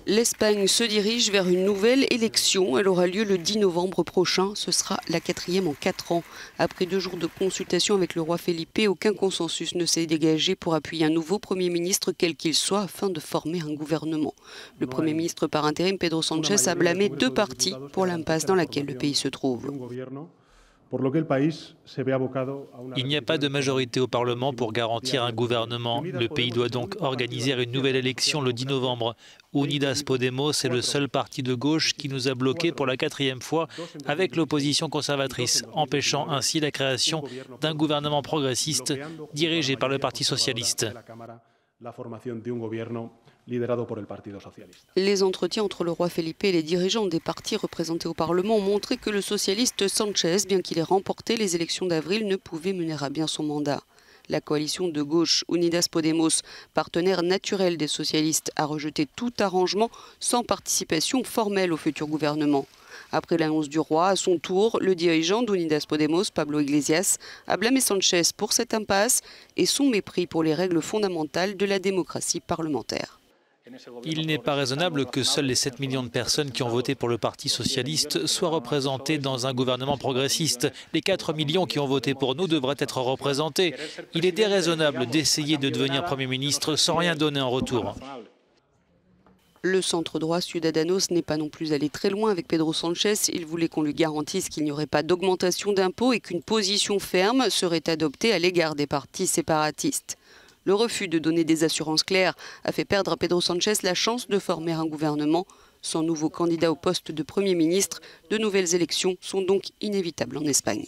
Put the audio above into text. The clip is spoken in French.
L'Espagne se dirige vers une nouvelle élection. Elle aura lieu le 10 novembre prochain. Ce sera la 4e en 4 ans. Après 2 jours de consultation avec le roi Felipe, aucun consensus ne s'est dégagé pour appuyer un nouveau Premier ministre, quel qu'il soit, afin de former un gouvernement. Le Premier ministre par intérim, Pedro Sánchez, a blâmé 2 partis pour l'impasse dans laquelle le pays se trouve. Il n'y a pas de majorité au Parlement pour garantir un gouvernement. Le pays doit donc organiser une nouvelle élection le 10 novembre. Unidas Podemos est le seul parti de gauche qui nous a bloqués pour la 4e fois avec l'opposition conservatrice, empêchant ainsi la création d'un gouvernement progressiste dirigé par le Parti socialiste. Les entretiens entre le roi Felipe et les dirigeants des partis représentés au Parlement ont montré que le socialiste Sánchez, bien qu'il ait remporté les élections d'avril, ne pouvait mener à bien son mandat. La coalition de gauche Unidas Podemos, partenaire naturel des socialistes, a rejeté tout arrangement sans participation formelle au futur gouvernement. Après l'annonce du roi, à son tour, le dirigeant d'Unidas Podemos, Pablo Iglesias, a blâmé Sánchez pour cette impasse et son mépris pour les règles fondamentales de la démocratie parlementaire. Il n'est pas raisonnable que seuls les 7 millions de personnes qui ont voté pour le Parti socialiste soient représentées dans un gouvernement progressiste. Les 4 millions qui ont voté pour nous devraient être représentés. Il est déraisonnable d'essayer de devenir Premier ministre sans rien donner en retour. Le centre droit Ciudadanos n'est pas non plus allé très loin avec Pedro Sánchez. Il voulait qu'on lui garantisse qu'il n'y aurait pas d'augmentation d'impôts et qu'une position ferme serait adoptée à l'égard des partis séparatistes. Le refus de donner des assurances claires a fait perdre à Pedro Sánchez la chance de former un gouvernement. Sans nouveau candidat au poste de Premier ministre, de nouvelles élections sont donc inévitables en Espagne.